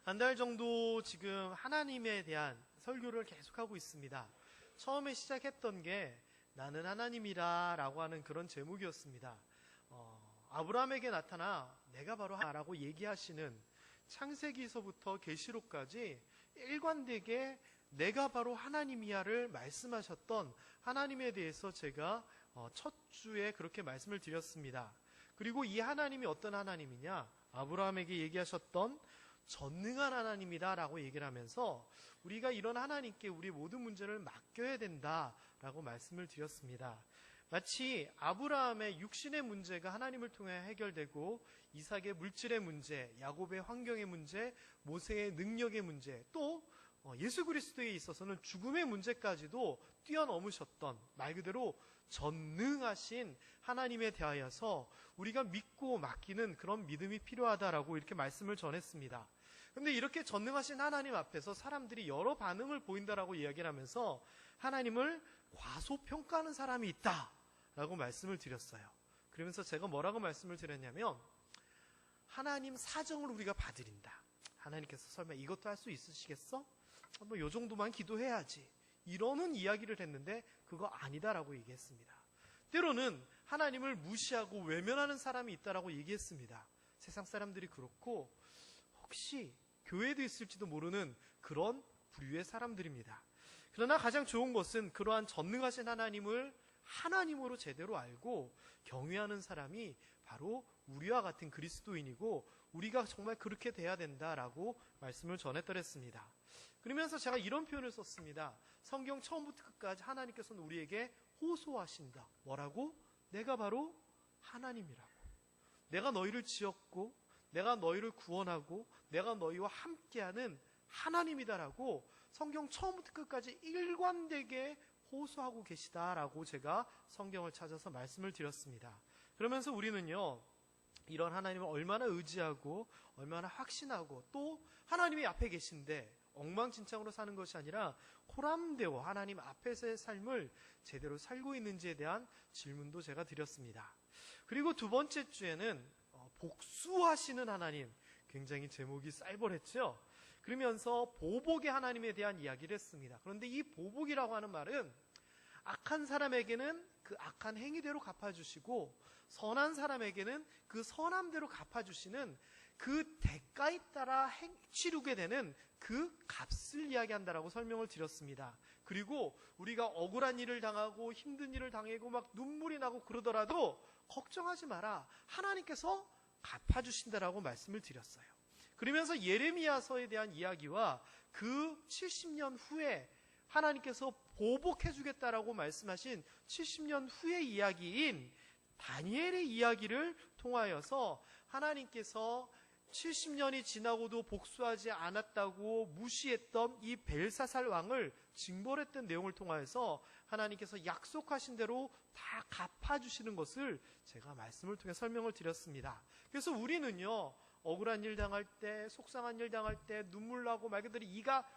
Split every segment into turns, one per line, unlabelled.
한 달 정도 지금 하나님에 대한 설교를 계속하고 있습니다. 처음에 시작했던 게 나는 하나님이라 라고 하는 그런 제목이었습니다. 아브라함에게 나타나 내가 바로 하나라고 얘기하시는 창세기서부터 계시록까지 일관되게 내가 바로 하나님이야를 말씀하셨던 하나님에 대해서 제가 첫 주에 그렇게 말씀을 드렸습니다. 그리고 이 하나님이 어떤 하나님이냐, 아브라함에게 얘기하셨던 전능한 하나님이다 라고 얘기를 하면서 우리가 이런 하나님께 우리 모든 문제를 맡겨야 된다라고 말씀을 드렸습니다. 마치 아브라함의 육신의 문제가 하나님을 통해 해결되고 이삭의 물질의 문제, 야곱의 환경의 문제, 모세의 능력의 문제, 또 예수 그리스도에 있어서는 죽음의 문제까지도 뛰어넘으셨던 말 그대로 전능하신 하나님에 대하여서 우리가 믿고 맡기는 그런 믿음이 필요하다라고 이렇게 말씀을 전했습니다. 그런데 이렇게 전능하신 하나님 앞에서 사람들이 여러 반응을 보인다라고 이야기를 하면서 하나님을 과소평가하는 사람이 있다라고 말씀을 드렸어요. 그러면서 제가 뭐라고 말씀을 드렸냐면, 하나님 사정을 우리가 봐드린다. 하나님께서 설마 이것도 할 수 있으시겠어? 뭐 요 정도만 기도해야지, 이러는 이야기를 했는데 그거 아니다라고 얘기했습니다. 때로는 하나님을 무시하고 외면하는 사람이 있다라고 얘기했습니다. 세상 사람들이 그렇고 혹시 교회도 있을지도 모르는 그런 부류의 사람들입니다. 그러나 가장 좋은 것은 그러한 전능하신 하나님을 하나님으로 제대로 알고 경외하는 사람이 바로 우리와 같은 그리스도인이고 우리가 정말 그렇게 돼야 된다라고 말씀을 전했더랬습니다. 그러면서 제가 이런 표현을 썼습니다. 성경 처음부터 끝까지 하나님께서는 우리에게 호소하신다. 뭐라고? 내가 바로 하나님이라고. 내가 너희를 지었고 내가 너희를 구원하고 내가 너희와 함께하는 하나님이다라고 성경 처음부터 끝까지 일관되게 호소하고 계시다라고 제가 성경을 찾아서 말씀을 드렸습니다. 그러면서 우리는요, 이런 하나님을 얼마나 의지하고 얼마나 확신하고 또 하나님이 앞에 계신데 엉망진창으로 사는 것이 아니라 호람되어 하나님 앞에서의 삶을 제대로 살고 있는지에 대한 질문도 제가 드렸습니다. 그리고 두 번째 주에는 복수하시는 하나님, 굉장히 제목이 쌀벌했죠. 그러면서 보복의 하나님에 대한 이야기를 했습니다. 그런데 이 보복이라고 하는 말은 악한 사람에게는 그 악한 행위대로 갚아주시고 선한 사람에게는 그 선함대로 갚아주시는 그 대가에 따라 치르게 되는 그 값을 이야기한다라고 설명을 드렸습니다. 그리고 우리가 억울한 일을 당하고 힘든 일을 당하고 막 눈물이 나고 그러더라도 걱정하지 마라, 하나님께서 갚아주신다라고 말씀을 드렸어요. 그러면서 예레미야서에 대한 이야기와 그 70년 후에 하나님께서 보복해주겠다라고 말씀하신 70년 후의 이야기인 다니엘의 이야기를 통하여서 하나님께서 70년이 지나고도 복수하지 않았다고 무시했던 이 벨사살 왕을 징벌했던 내용을 통하여서 하나님께서 약속하신 대로 다 갚아주시는 것을 제가 말씀을 통해 설명을 드렸습니다. 그래서 우리는요, 억울한 일 당할 때, 속상한 일 당할 때, 눈물 나고 말 그대로 이가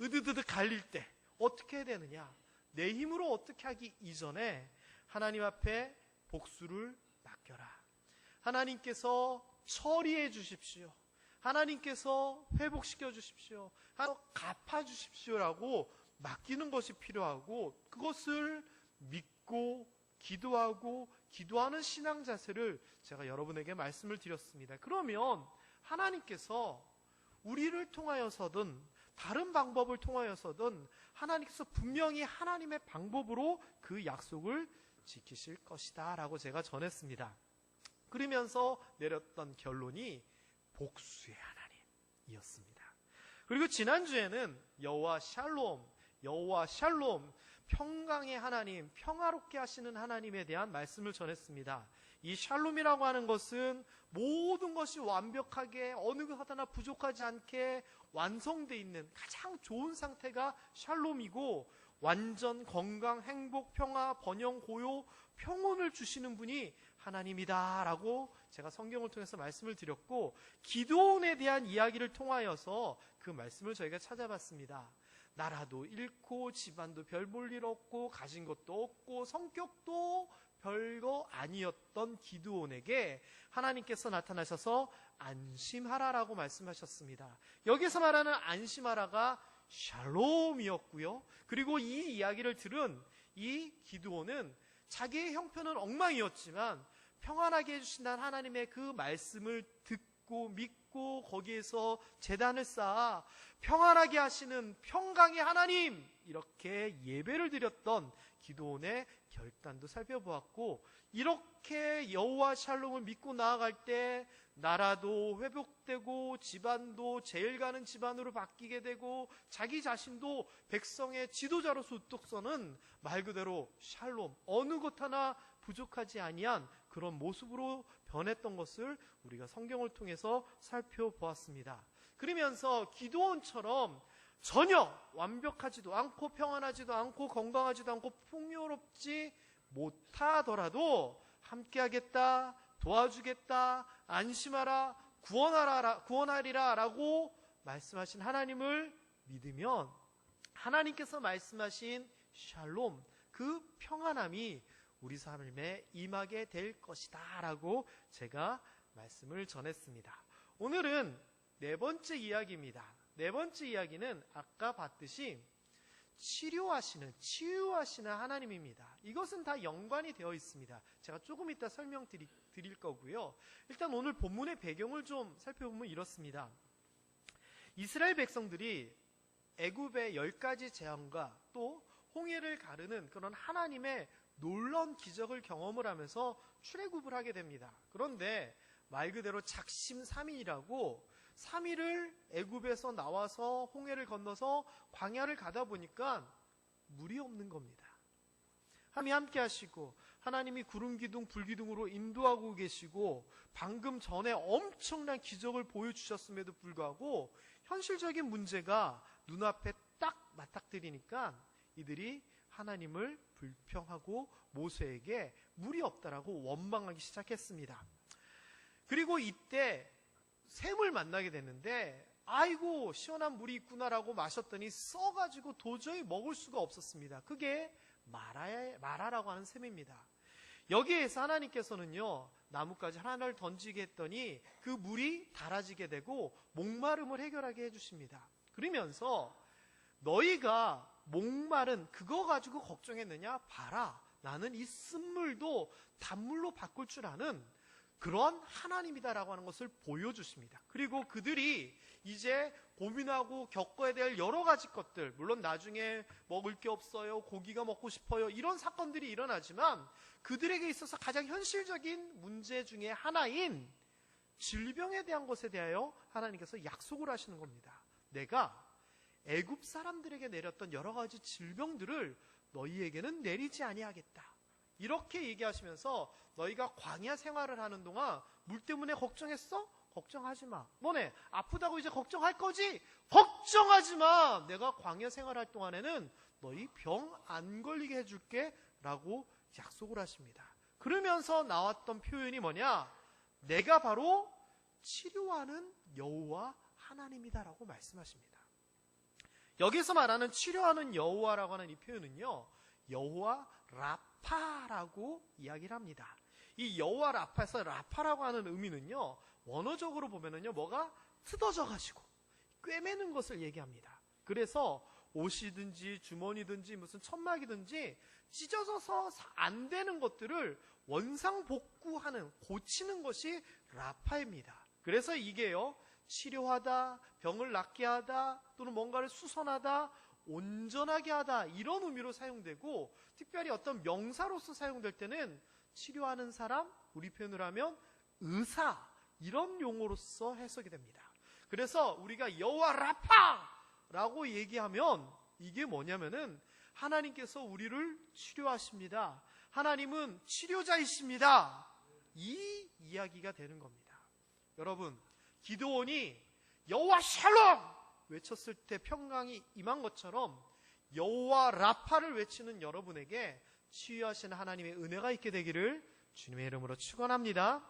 으드드드 갈릴 때 어떻게 해야 되느냐? 내 힘으로 어떻게 하기 이전에 하나님 앞에 복수를 맡겨라. 하나님께서 처리해 주십시오. 하나님께서 회복시켜 주십시오. 갚아 주십시오라고 맡기는 것이 필요하고, 그것을 믿고 기도하고 기도하는 신앙 자세를 제가 여러분에게 말씀을 드렸습니다. 그러면 하나님께서 우리를 통하여서든 다른 방법을 통하여서든 하나님께서 분명히 하나님의 방법으로 그 약속을 지키실 것이다 라고 제가 전했습니다. 그러면서 내렸던 결론이 복수의 하나님이었습니다. 그리고 지난주에는 여호와 샬롬, 평강의 하나님, 평화롭게 하시는 하나님에 대한 말씀을 전했습니다. 이 샬롬이라고 하는 것은 모든 것이 완벽하게 어느 것 하나 부족하지 않게 완성되어 있는 가장 좋은 상태가 샬롬이고, 완전 건강, 행복, 평화, 번영, 고요, 평온을 주시는 분이 하나님이다 라고 제가 성경을 통해서 말씀을 드렸고, 기드온에 대한 이야기를 통하여서 그 말씀을 저희가 찾아봤습니다. 나라도 잃고 집안도 별 볼 일 없고 가진 것도 없고 성격도 별거 아니었던 기드온에게 하나님께서 나타나셔서 안심하라라고 말씀하셨습니다. 여기서 말하는 안심하라가 샬롬이었고요. 그리고 이 이야기를 들은 이 기드온은 자기의 형편은 엉망이었지만 평안하게 해주신다는 하나님의 그 말씀을 듣고 믿고 거기에서 제단을 쌓아 평안하게 하시는 평강의 하나님, 이렇게 예배를 드렸던 기드온의 결단도 살펴보았고, 이렇게 여호와 샬롬을 믿고 나아갈 때 나라도 회복되고 집안도 제일 가는 집안으로 바뀌게 되고 자기 자신도 백성의 지도자로서 우뚝 서는 말 그대로 샬롬, 어느 것 하나 부족하지 아니한 그런 모습으로 변했던 것을 우리가 성경을 통해서 살펴보았습니다. 그러면서 기드온처럼 전혀 완벽하지도 않고 평안하지도 않고 건강하지도 않고 풍요롭지 못하더라도 함께하겠다, 도와주겠다, 안심하라, 구원하리라 라고 말씀하신 하나님을 믿으면 하나님께서 말씀하신 샬롬, 그 평안함이 우리 삶에 임하게 될 것이다 라고 제가 말씀을 전했습니다. 오늘은 네 번째 이야기입니다. 네 번째 이야기는 아까 봤듯이 치유하시는 하나님입니다. 이것은 다 연관이 되어 있습니다. 제가 조금 이따 설명드릴 거고요. 일단 오늘 본문의 배경을 좀 살펴보면 이렇습니다. 이스라엘 백성들이 애굽의 10가지 재앙과 또 홍해를 가르는 그런 하나님의 놀라운 기적을 경험을 하면서 출애굽을 하게 됩니다. 그런데 말 그대로 작심삼일이라고 3일을 애굽에서 나와서 홍해를 건너서 광야를 가다 보니까 물이 없는 겁니다. 하나님이 함께 하시고 하나님이 구름 기둥 불 기둥으로 인도하고 계시고 방금 전에 엄청난 기적을 보여주셨음에도 불구하고 현실적인 문제가 눈앞에 딱 맞닥뜨리니까 이들이 하나님을 불평하고 모세에게 물이 없다라고 원망하기 시작했습니다. 그리고 이때 샘을 만나게 됐는데 아이고 시원한 물이 있구나라고 마셨더니 써가지고 도저히 먹을 수가 없었습니다. 그게 마라라고 하는 샘입니다. 여기에서 하나님께서는요 나뭇가지 하나를 던지게 했더니 그 물이 달아지게 되고 목마름을 해결하게 해주십니다. 그러면서 너희가 목마른 그거 가지고 걱정했느냐? 봐라, 나는 이 쓴물도 단물로 바꿀 줄 아는 그런 하나님이다라고 하는 것을 보여주십니다. 그리고 그들이 이제 고민하고 겪어야 될 여러 가지 것들, 물론 나중에 먹을 게 없어요, 고기가 먹고 싶어요, 이런 사건들이 일어나지만 그들에게 있어서 가장 현실적인 문제 중에 하나인 질병에 대한 것에 대하여 하나님께서 약속을 하시는 겁니다. 내가 애굽 사람들에게 내렸던 여러 가지 질병들을 너희에게는 내리지 아니하겠다. 이렇게 얘기하시면서 너희가 광야 생활을 하는 동안 물 때문에 걱정했어? 걱정하지 마. 너네 아프다고 이제 걱정할 거지? 걱정하지 마. 내가 광야 생활할 동안에는 너희 병 안 걸리게 해줄게 라고 약속을 하십니다. 그러면서 나왔던 표현이 뭐냐? 내가 바로 치료하는 여호와 하나님이다라고 말씀하십니다. 여기서 말하는 치료하는 여호와라고 하는 이 표현은요, 여호와 라파라고 이야기를 합니다. 이 여호와 라파에서 라파라고 하는 의미는요, 원어적으로 보면은요, 뭐가 뜯어져 가지고 꿰매는 것을 얘기합니다. 그래서 옷이든지 주머니든지 무슨 천막이든지 찢어져서 안 되는 것들을 원상복구하는, 고치는 것이 라파입니다. 그래서 이게요, 치료하다, 병을 낫게 하다, 또는 뭔가를 수선하다, 온전하게 하다, 이런 의미로 사용되고, 특별히 어떤 명사로서 사용될 때는 치료하는 사람, 우리 표현으로 하면 의사, 이런 용어로서 해석이 됩니다. 그래서 우리가 여호와 라파라고 얘기하면 이게 뭐냐면은 하나님께서 우리를 치료하십니다. 하나님은 치료자이십니다. 이 이야기가 되는 겁니다. 여러분, 기드온이 여호와 샬롬 외쳤을 때 평강이 임한 것처럼 여호와 라파를 외치는 여러분에게 치유하시는 하나님의 은혜가 있게 되기를 주님의 이름으로 축원합니다.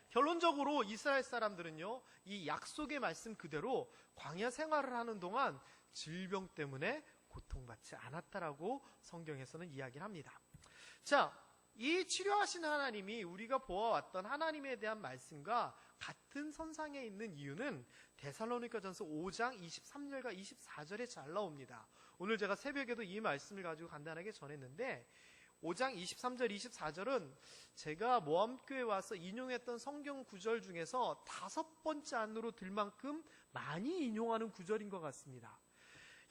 결론적으로 이스라엘 사람들은요, 이 약속의 말씀 그대로 광야 생활을 하는 동안 질병 때문에 고통받지 않았다라고 성경에서는 이야기를 합니다. 자, 이 치료하시는 하나님이 우리가 보아왔던 하나님에 대한 말씀과 같은 선상에 있는 이유는 데살로니가전서 5장 23절과 24절에 잘 나옵니다. 오늘 제가 새벽에도 이 말씀을 가지고 간단하게 전했는데 5장 23절 24절은 제가 모함교회에 와서 인용했던 성경 구절 중에서 5번째 안으로 들 만큼 많이 인용하는 구절인 것 같습니다.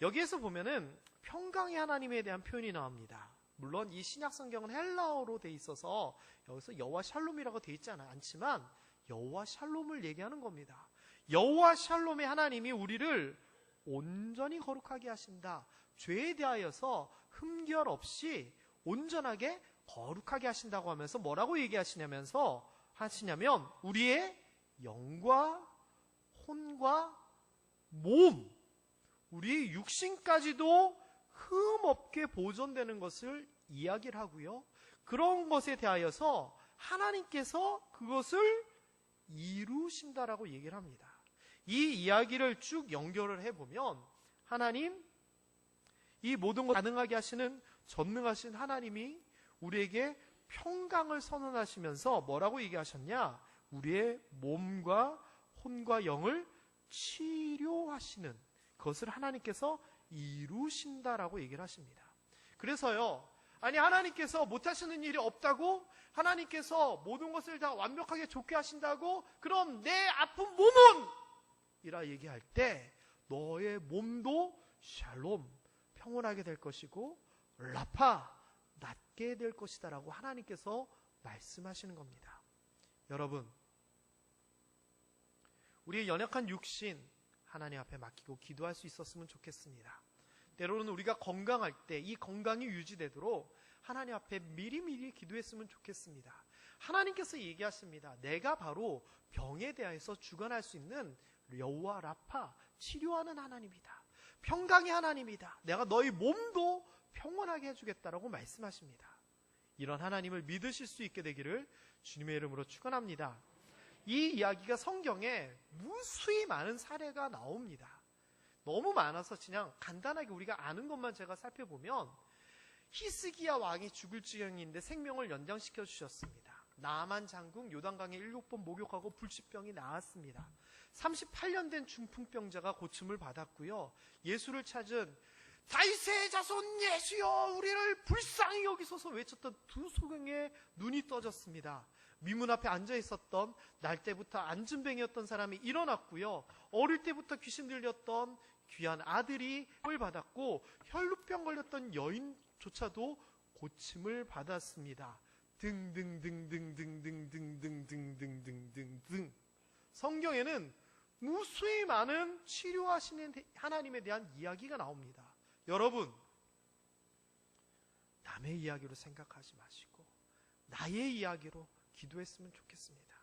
여기에서 보면은 평강의 하나님에 대한 표현이 나옵니다. 물론 이 신약 성경은 헬라어로 돼 있어서 여기서 여호와 샬롬이라고 돼 있지 않지만 여호와 샬롬을 얘기하는 겁니다. 여호와 샬롬의 하나님이 우리를 온전히 거룩하게 하신다. 죄에 대하여서 흠결 없이 온전하게 거룩하게 하신다고 하면서 뭐라고 얘기하시냐면 우리의 영과 혼과 몸, 우리의 육신까지도 흠 없게 보존되는 것을 이야기를 하고요. 그런 것에 대하여서 하나님께서 그것을 이루신다라고 얘기를 합니다. 이 이야기를 쭉 연결을 해보면 하나님, 이 모든 것 가능하게 하시는 전능하신 하나님이 우리에게 평강을 선언하시면서 뭐라고 얘기하셨냐? 우리의 몸과 혼과 영을 치료하시는 그것을 하나님께서 이루신다라고 얘기를 하십니다. 그래서요, 아니 하나님께서 못하시는 일이 없다고? 하나님께서 모든 것을 다 완벽하게 좋게 하신다고? 그럼 내 아픈 몸은? 이라 얘기할 때 너의 몸도 샬롬, 평온하게 될 것이고 라파, 낫게 될 것이다 라고 하나님께서 말씀하시는 겁니다. 여러분, 우리의 연약한 육신 하나님 앞에 맡기고 기도할 수 있었으면 좋겠습니다. 때로는 우리가 건강할 때 이 건강이 유지되도록 하나님 앞에 미리미리 기도했으면 좋겠습니다. 하나님께서 얘기하십니다. 내가 바로 병에 대해서 주관할 수 있는 여호와 라파, 치료하는 하나님이다. 평강의 하나님이다. 내가 너희 몸도 평온하게 해주겠다라고 말씀하십니다. 이런 하나님을 믿으실 수 있게 되기를 주님의 이름으로 축원합니다. 이 이야기가 성경에 무수히 많은 사례가 나옵니다. 너무 많아서 그냥 간단하게 우리가 아는 것만 제가 살펴보면 히스기야 왕이 죽을 지경인데 생명을 연장시켜 주셨습니다. 나아만 장군 요단강에 7번 목욕하고 불치병이 나았습니다. 38년 된 중풍병자가 고침을 받았고요. 예수를 찾은 다윗의 자손 예수여 우리를 불쌍히 여기소서 외쳤던 두 소경의 눈이 떠졌습니다. 미문 앞에 앉아 있었던 날 때부터 앉은뱅이였던 사람이 일어났고요. 어릴 때부터 귀신 들렸던 귀한 아들이 을 받았고 혈루병 걸렸던 여인조차도 고침을 받았습니다. 등등등등등등등등등등등등. 성경에는 무수히 많은 치료하시는 하나님에 대한 이야기가 나옵니다. 여러분, 남의 이야기로 생각하지 마시고 나의 이야기로 기도했으면 좋겠습니다.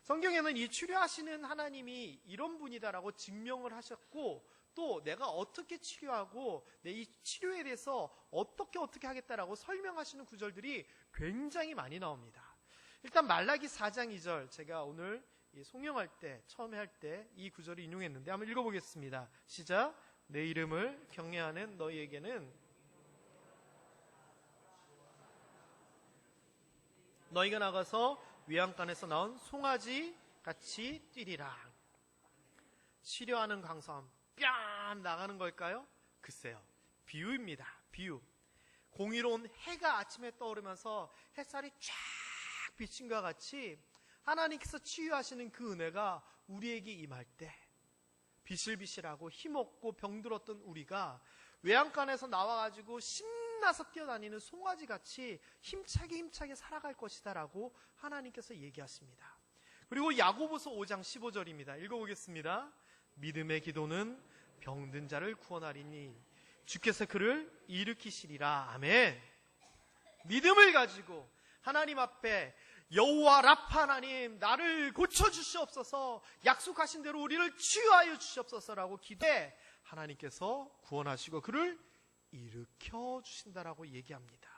성경에는 이 치료하시는 하나님이 이런 분이다라고 증명을 하셨고 또 내가 어떻게 치료하고 내 이 치료에 대해서 어떻게 하겠다라고 설명하시는 구절들이 굉장히 많이 나옵니다. 일단 말라기 4장 2절 제가 오늘 송영할 때 처음에 할 때 이 구절을 인용했는데 한번 읽어보겠습니다. 시작. 내 이름을 경외하는 너희에게는 너희가 나가서 외양간에서 나온 송아지 같이 뛰리라. 치료하는 강성 뺨 나가는 걸까요? 글쎄요. 비유입니다. 비유. 공의로운 해가 아침에 떠오르면서 햇살이 쫙 비친 것과 같이 하나님께서 치유하시는 그 은혜가 우리에게 임할 때 비실비실하고 힘없고 병들었던 우리가 외양간에서 나와가지고 신나서 뛰어다니는 송아지같이 힘차게 살아갈 것이다 라고 하나님께서 얘기하십니다. 그리고 야고보서 5장 15절입니다. 읽어보겠습니다. 믿음의 기도는 병든 자를 구원하리니 주께서 그를 일으키시리라. 아멘. 믿음을 가지고 하나님 앞에 여호와 라파 하나님 나를 고쳐주시옵소서, 약속하신 대로 우리를 치유하여 주시옵소서라고 기도해 하나님께서 구원하시고 그를 일으켜 주신다라고 얘기합니다.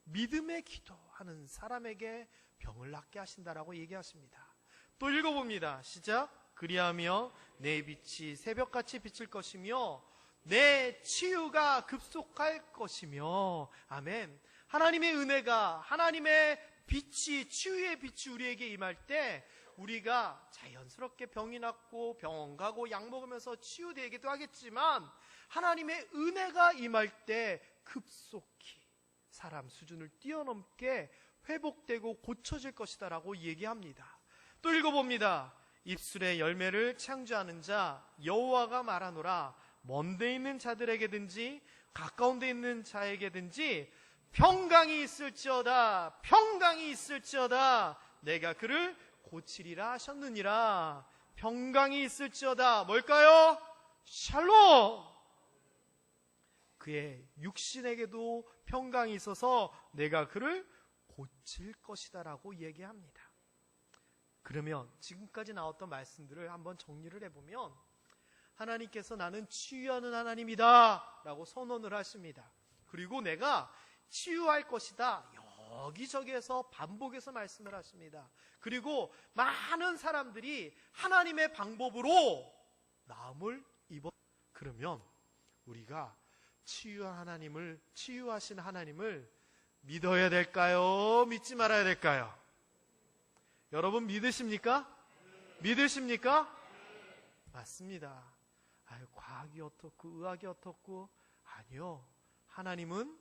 믿음의 기도하는 사람에게 병을 낫게 하신다라고 얘기하십니다. 또 읽어봅니다. 시작. 그리하며 내 빛이 새벽같이 비칠 것이며 내 치유가 급속할 것이며. 아멘. 하나님의 은혜가, 하나님의 빛이, 치유의 빛이 우리에게 임할 때 우리가 자연스럽게 병이 낫고 병원 가고 약 먹으면서 치유되기도 하겠지만, 하나님의 은혜가 임할 때 급속히 사람 수준을 뛰어넘게 회복되고 고쳐질 것이다 라고 얘기합니다. 또 읽어봅니다. 입술의 열매를 창조하는 자 여호와가 말하노라. 먼데 있는 자들에게든지 가까운 데 있는 자에게든지 평강이 있을지어다, 평강이 있을지어다, 내가 그를 고치리라 하셨느니라. 평강이 있을지어다, 뭘까요? 샬롬. 그의 육신에게도 평강이 있어서 내가 그를 고칠 것이다 라고 얘기합니다. 그러면 지금까지 나왔던 말씀들을 한번 정리를 해보면, 하나님께서 나는 치유하는 하나님이다 라고 선언을 하십니다. 그리고 내가 치유할 것이다, 여기저기에서 반복해서 말씀을 하십니다. 그리고 많은 사람들이 하나님의 방법으로 나음을 입어. 그러면 우리가 치유하신 하나님을 믿어야 될까요? 믿지 말아야 될까요? 여러분 믿으십니까? 믿으십니까? 맞습니다. 과학이 어떻고 의학이 어떻고, 아니요. 하나님은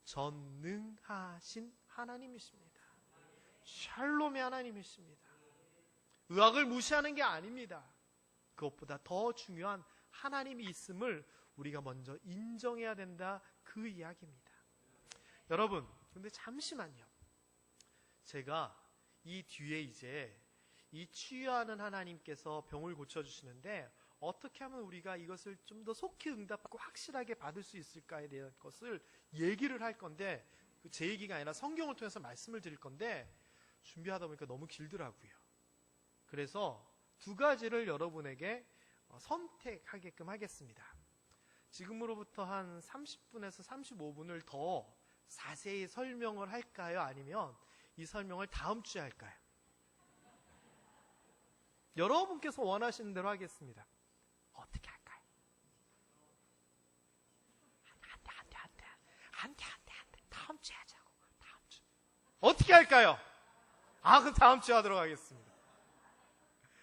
전능하신 하나님이십니다. 샬롬의 하나님이십니다. 의학을 무시하는 게 아닙니다. 그것보다 더 중요한 하나님이 있음을 우리가 먼저 인정해야 된다, 그 이야기입니다. 여러분, 근데 잠시만요. 제가 이 뒤에 이제 이 치유하는 하나님께서 병을 고쳐주시는데, 어떻게 하면 우리가 이것을 좀 더 속히 응답하고 확실하게 받을 수 있을까에 대한 것을 얘기를 할 건데, 제 얘기가 아니라 성경을 통해서 말씀을 드릴 건데, 준비하다 보니까 너무 길더라고요. 그래서 두 가지를 여러분에게 선택하게끔 하겠습니다. 지금으로부터 한 30분에서 35분을 더 자세히 설명을 할까요? 아니면 이 설명을 다음 주에 할까요? 여러분께서 원하시는 대로 하겠습니다. 어떻게 할까요? 안 돼. 다음 주에 하자고. 다음 주. 어떻게 할까요? 그럼 다음 주에 하도록 하겠습니다.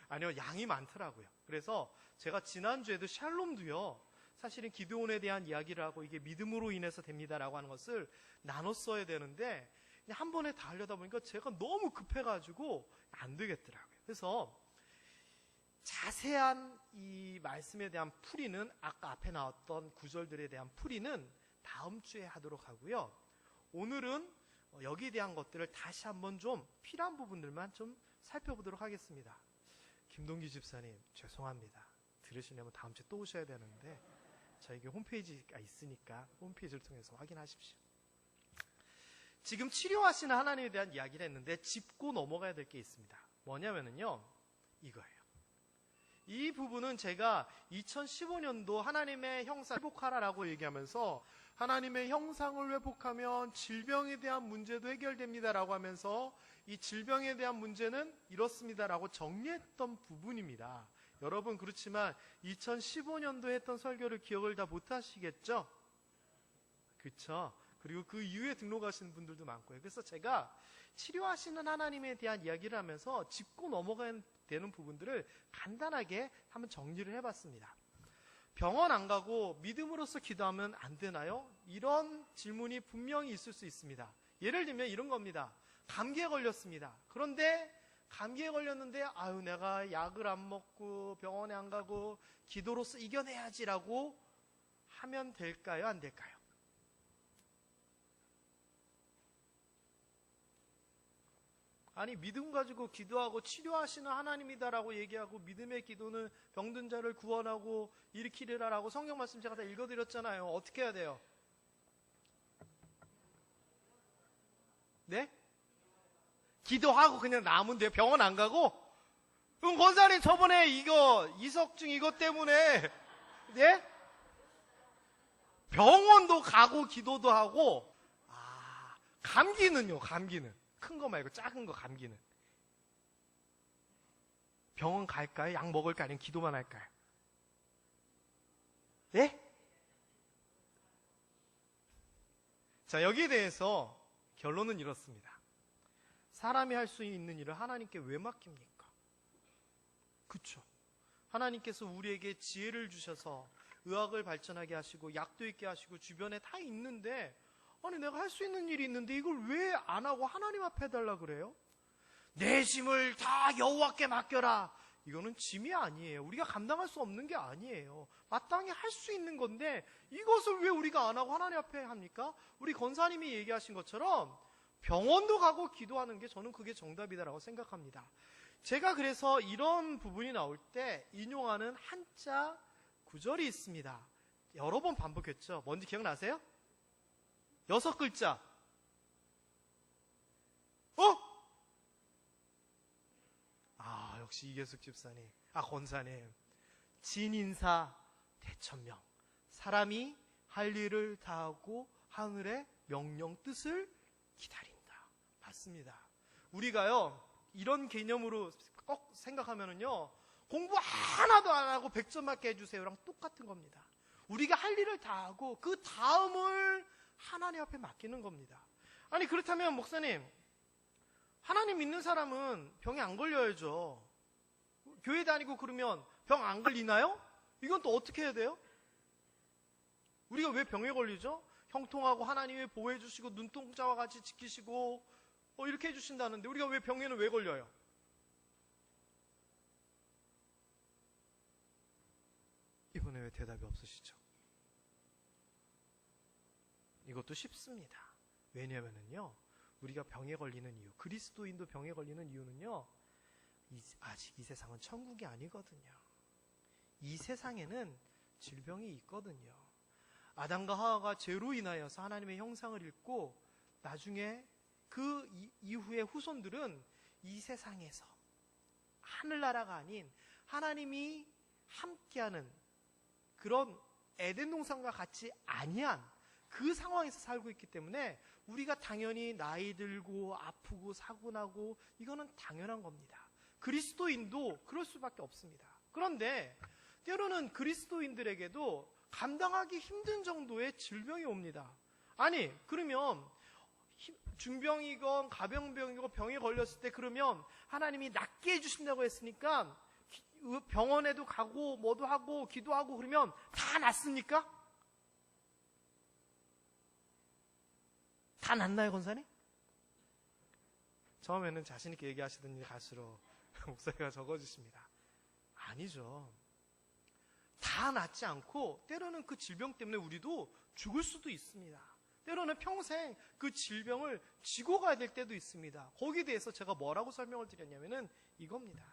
아니요, 양이 많더라고요. 그래서 제가 지난주에도 샬롬도요, 사실은 기드온에 대한 이야기를 하고 이게 믿음으로 인해서 됩니다라고 하는 것을 나눴어야 되는데, 한 번에 다 하려다 보니까 제가 너무 급해가지고 안 되겠더라고요. 그래서 자세한 이 말씀에 대한 풀이는, 아까 앞에 나왔던 구절들에 대한 풀이는 다음 주에 하도록 하고요. 오늘은 여기에 대한 것들을 다시 한번 좀 필요한 부분들만 좀 살펴보도록 하겠습니다. 김동기 집사님, 죄송합니다. 들으시려면 다음 주에 또 오셔야 되는데, 저에게 홈페이지가 있으니까 홈페이지를 통해서 확인하십시오. 지금 치료하시는 하나님에 대한 이야기를 했는데, 짚고 넘어가야 될 게 있습니다. 뭐냐면요, 이거예요. 이 부분은 제가 2015년도 하나님의 형상 회복하라라고 얘기하면서, 하나님의 형상을 회복하면 질병에 대한 문제도 해결됩니다라고 하면서, 이 질병에 대한 문제는 이렇습니다라고 정리했던 부분입니다. 여러분, 그렇지만 2015년도에 했던 설교를 기억을 다 못하시겠죠? 그렇죠? 그리고 그 이후에 등록하신 분들도 많고요. 그래서 제가 치료하시는 하나님에 대한 이야기를 하면서 짚고 넘어가야 되는 부분들을 간단하게 한번 정리를 해봤습니다. 병원 안 가고 믿음으로써 기도하면 안 되나요? 이런 질문이 분명히 있을 수 있습니다. 예를 들면 이런 겁니다. 감기에 걸렸습니다. 그런데 감기에 걸렸는데, 내가 약을 안 먹고 병원에 안 가고 기도로써 이겨내야지라고 하면 될까요? 안 될까요? 아니, 믿음 가지고 기도하고 치료하시는 하나님이다라고 얘기하고, 믿음의 기도는 병든 자를 구원하고 일으키리라라고 성경 말씀 제가 다 읽어드렸잖아요. 어떻게 해야 돼요? 네? 기도하고 그냥 나으면 돼요? 병원 안 가고? 그럼 권사님 저번에 이석증 이것 때문에, 네? 병원도 가고 기도도 하고. 감기는요? 감기는 큰 거 말고 작은 거, 감기는 병원 갈까요? 약 먹을까요? 아니면 기도만 할까요? 예? 자, 여기에 대해서 결론은 이렇습니다. 사람이 할 수 있는 일을 하나님께 왜 맡깁니까? 그쵸? 하나님께서 우리에게 지혜를 주셔서 의학을 발전하게 하시고 약도 있게 하시고 주변에 다 있는데, 아니 내가 할 수 있는 일이 있는데 이걸 왜 안 하고 하나님 앞에 해달라 그래요? 내 짐을 다 여호와께 맡겨라. 이거는 짐이 아니에요. 우리가 감당할 수 없는 게 아니에요. 마땅히 할 수 있는 건데 이것을 왜 우리가 안 하고 하나님 앞에 합니까? 우리 권사님이 얘기하신 것처럼 병원도 가고 기도하는 게 저는 그게 정답이다라고 생각합니다. 제가 그래서 이런 부분이 나올 때 인용하는 한자 구절이 있습니다. 여러 번 반복했죠. 뭔지 기억나세요? 6글자. 역시 이계숙 집사님, 권사님. 진인사 대천명. 사람이 할 일을 다하고 하늘의 명령 뜻을 기다린다. 맞습니다. 우리가요, 이런 개념으로 꼭 생각하면은요, 공부 하나도 안 하고 100점 맞게 해주세요랑 똑같은 겁니다. 우리가 할 일을 다하고 그 다음을 하나님 앞에 맡기는 겁니다. 아니, 그렇다면 목사님, 하나님 믿는 사람은 병에 안 걸려야죠. 교회 다니고 그러면 병 안 걸리나요? 이건 또 어떻게 해야 돼요? 우리가 왜 병에 걸리죠? 형통하고 하나님이 보호해 주시고 눈동자와 같이 지키시고 이렇게 해주신다는데 우리가 왜 병에는 왜 걸려요? 이번에 왜 대답이 없으시죠? 이것도 쉽습니다. 왜냐면은요, 우리가 병에 걸리는 이유, 그리스도인도 병에 걸리는 이유는요, 아직 이 세상은 천국이 아니거든요. 이 세상에는 질병이 있거든요. 아담과 하와가 죄로 인하여서 하나님의 형상을 잃고 나중에 그 이후의 후손들은 이 세상에서 하늘나라가 아닌 하나님이 함께하는 그런 에덴 동산과 같이 아니한 그 상황에서 살고 있기 때문에 우리가 당연히 나이 들고 아프고 사고 나고 이거는 당연한 겁니다. 그리스도인도 그럴 수밖에 없습니다. 그런데 때로는 그리스도인들에게도 감당하기 힘든 정도의 질병이 옵니다. 아니, 그러면 중병이건 가병병이건 병에 걸렸을 때 그러면 하나님이 낫게 해주신다고 했으니까 병원에도 가고 뭐도 하고 기도하고 그러면 다 낫습니까? 다 낫나요, 권사님? 처음에는 자신있게 얘기하시더니 갈수록 목사가 적어주십니다. 아니죠. 다 낫지 않고 때로는 그 질병 때문에 우리도 죽을 수도 있습니다. 때로는 평생 그 질병을 지고 가야 될 때도 있습니다. 거기에 대해서 제가 뭐라고 설명을 드렸냐면은 이겁니다.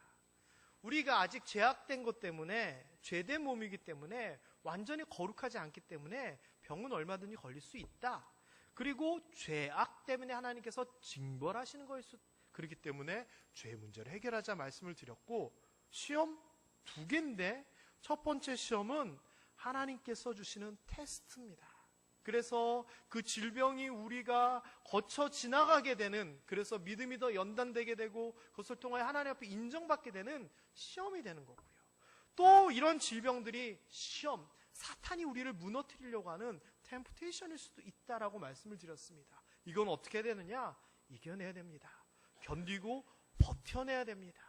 우리가 아직 죄악된 것 때문에, 죄된 몸이기 때문에 완전히 거룩하지 않기 때문에 병은 얼마든지 걸릴 수 있다. 그리고 죄악 때문에 하나님께서 징벌하시는 거일 수, 그렇기 때문에 죄 문제를 해결하자 말씀을 드렸고, 시험 2개인데 첫 번째 시험은 하나님께서 주시는 테스트입니다. 그래서 그 질병이 우리가 거쳐 지나가게 되는, 그래서 믿음이 더 연단되게 되고 그것을 통하여 하나님 앞에 인정받게 되는 시험이 되는 거고요. 또 이런 질병들이 시험, 사탄이 우리를 무너뜨리려고 하는 템프테이션일 수도 있다라고 말씀을 드렸습니다. 이건 어떻게 해야 되느냐? 이겨내야 됩니다. 견디고 버텨내야 됩니다.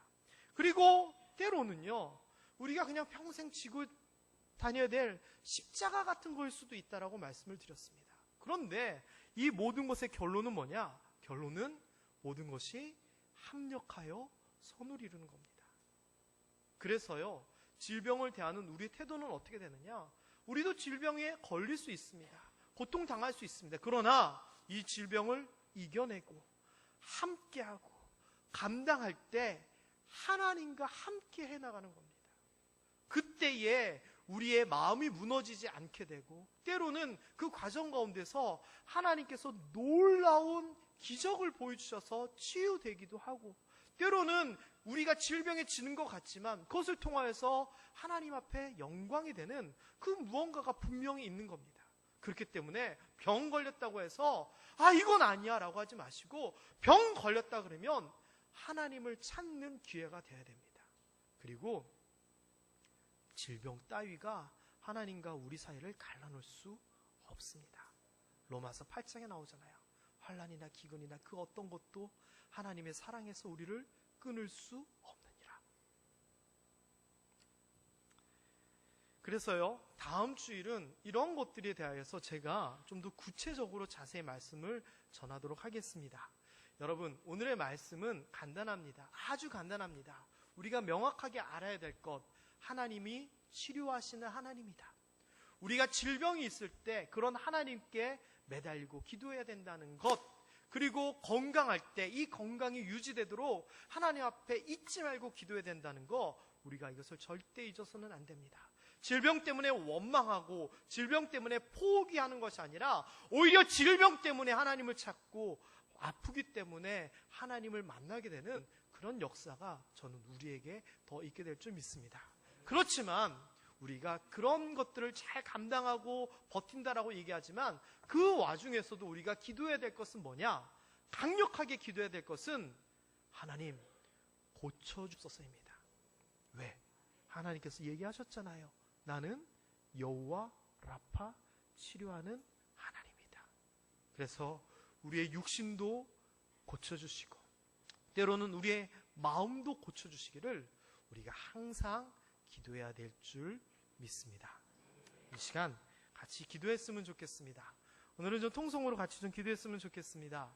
그리고 때로는요, 우리가 그냥 평생 지고 다녀야 될 십자가 같은 거일 수도 있다라고 말씀을 드렸습니다. 그런데 이 모든 것의 결론은 뭐냐? 결론은 모든 것이 합력하여 선을 이루는 겁니다. 그래서요, 질병을 대하는 우리의 태도는 어떻게 되느냐? 우리도 질병에 걸릴 수 있습니다. 고통당할 수 있습니다. 그러나 이 질병을 이겨내고 함께하고 감당할 때 하나님과 함께 해나가는 겁니다. 그때에 우리의 마음이 무너지지 않게 되고, 때로는 그 과정 가운데서 하나님께서 놀라운 기적을 보여주셔서 치유되기도 하고, 때로는 우리가 질병에 지는 것 같지만 그것을 통하여서 하나님 앞에 영광이 되는 그 무언가가 분명히 있는 겁니다. 그렇기 때문에 병 걸렸다고 해서 이건 아니야 라고 하지 마시고, 병 걸렸다 그러면 하나님을 찾는 기회가 되어야 됩니다. 그리고 질병 따위가 하나님과 우리 사이를 갈라놓을 수 없습니다. 로마서 8장에 나오잖아요. 환난이나 기근이나 그 어떤 것도 하나님의 사랑에서 우리를 끊을 수 없느니라. 그래서요, 다음 주일은 이런 것들에 대하여서 제가 좀 더 구체적으로 자세히 말씀을 전하도록 하겠습니다. 여러분, 오늘의 말씀은 간단합니다. 아주 간단합니다. 우리가 명확하게 알아야 될 것, 하나님이 치료하시는 하나님이다. 우리가 질병이 있을 때 그런 하나님께 매달리고 기도해야 된다는 것, 그리고 건강할 때 이 건강이 유지되도록 하나님 앞에 잊지 말고 기도해야 된다는 거, 우리가 이것을 절대 잊어서는 안 됩니다. 질병 때문에 원망하고 질병 때문에 포기하는 것이 아니라 오히려 질병 때문에 하나님을 찾고 아프기 때문에 하나님을 만나게 되는 그런 역사가 저는 우리에게 더 있게 될 줄 믿습니다. 그렇지만 우리가 그런 것들을 잘 감당하고 버틴다라고 얘기하지만 그 와중에서도 우리가 기도해야 될 것은 뭐냐? 강력하게 기도해야 될 것은 하나님 고쳐주소서입니다. 왜? 하나님께서 얘기하셨잖아요. 나는 여호와 라파 치료하는 하나님이다. 그래서 우리의 육신도 고쳐주시고 때로는 우리의 마음도 고쳐주시기를 우리가 항상 기도해야 될 줄 믿습니다. 이 시간 같이 기도했으면 좋겠습니다. 오늘은 좀 통성으로 같이 좀 기도했으면 좋겠습니다.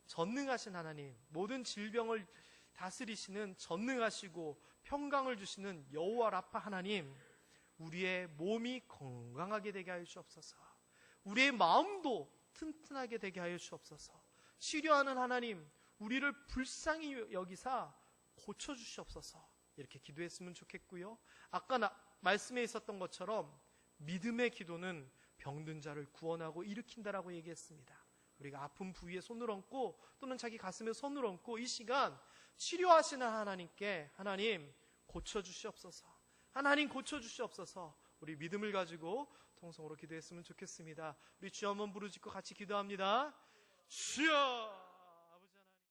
전능하신 하나님, 모든 질병을 다스리시는 전능하시고 평강을 주시는 여호와 라파 하나님, 우리의 몸이 건강하게 되게 하여 주옵소서. 우리의 마음도 튼튼하게 되게 하여 주옵소서. 치료하는 하나님, 우리를 불쌍히 여기사 고쳐주시옵소서. 이렇게 기도했으면 좋겠고요. 아까 말씀에 있었던 것처럼 믿음의 기도는 병든 자를 구원하고 일으킨다라고 얘기했습니다. 우리가 아픈 부위에 손을 얹고 또는 자기 가슴에 손을 얹고 이 시간 치료하시는 하나님께 하나님 고쳐주시옵소서. 하나님 고쳐주시옵소서. 우리 믿음을 가지고 통성으로 기도했으면 좋겠습니다. 우리 주여 한번 부르짖고 같이 기도합니다. 주여!